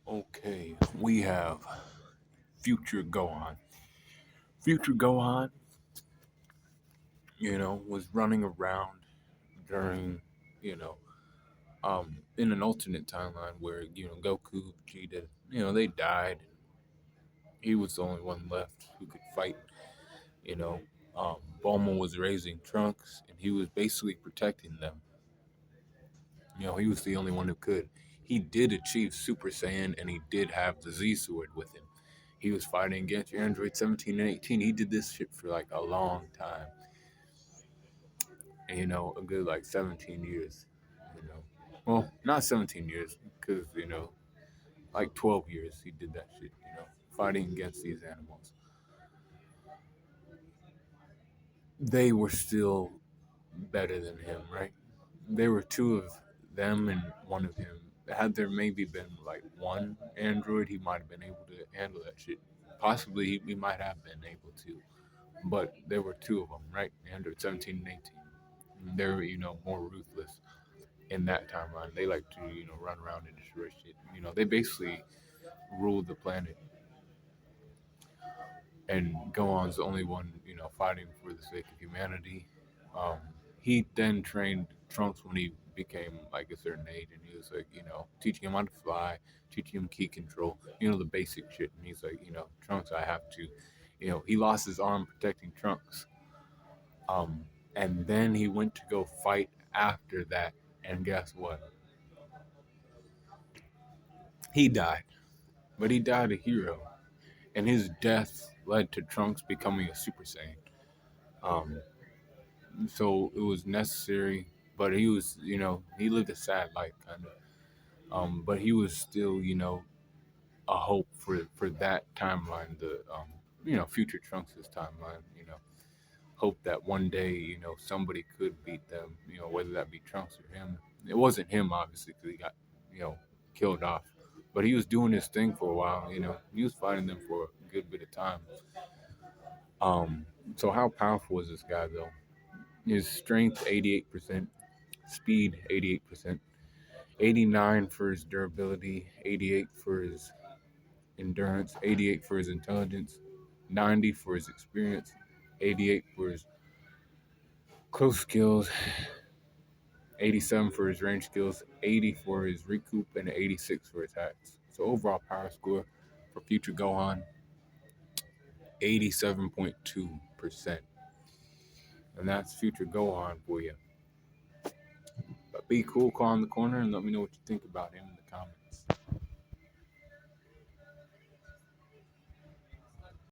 Okay, we have future Gohan. Future Gohan, was running around during, you know, in an alternate timeline where, Goku, Vegeta, they died. He was the only one left who could fight, you know. Bulma was raising Trunks and he was basically protecting them. He was the only one who could. He did achieve Super Saiyan and he did have the Z Sword with him. He was fighting against Android 17 and 18. He did this shit for like a long time. And, a good like 17 years. You know, well, not 17 years because, like 12 years he did that shit, fighting against these animals. They were still better than him, right? There were two of them and one of him. Had there maybe been like one android, he might have been able to handle that shit. Possibly he might have been able to, but there were two of them, right? Android 17 and 18. And they're more ruthless in that timeline. They like to run around and destroy shit. They basically ruled the planet, and Gohan's the only one fighting for the sake of humanity. Um, he then trained Trunks when he became like a certain age, and he was like, teaching him how to fly, teaching him key control, the basic shit. And he's like, Trunks, I have to, he lost his arm protecting Trunks. Um, and then he went to go fight after that, and guess what? He died, but he died a hero, and his death led to Trunks becoming a Super Saiyan. Um, so it was necessary, but he was, he lived a sad life, kind of. But he was still, a hope for that timeline, the future Trunks' timeline. Hope that one day, somebody could beat them. Whether that be Trunks or him. It wasn't him, obviously, because he got, you know, killed off. But he was doing his thing for a while. He was fighting them for a good bit of time. Um, so how powerful was this guy though? His strength 88%, speed 88%, 89 for his durability, 88 for his endurance, 88 for his intelligence, 90 for his experience, 88 for his close skills, 87 for his range skills, 80 for his recoup, and 86 for his hacks. So overall power score for future Gohan, 87.2%. And that's future Gohan for you. But be cool, call in the corner, and let me know what you think about him.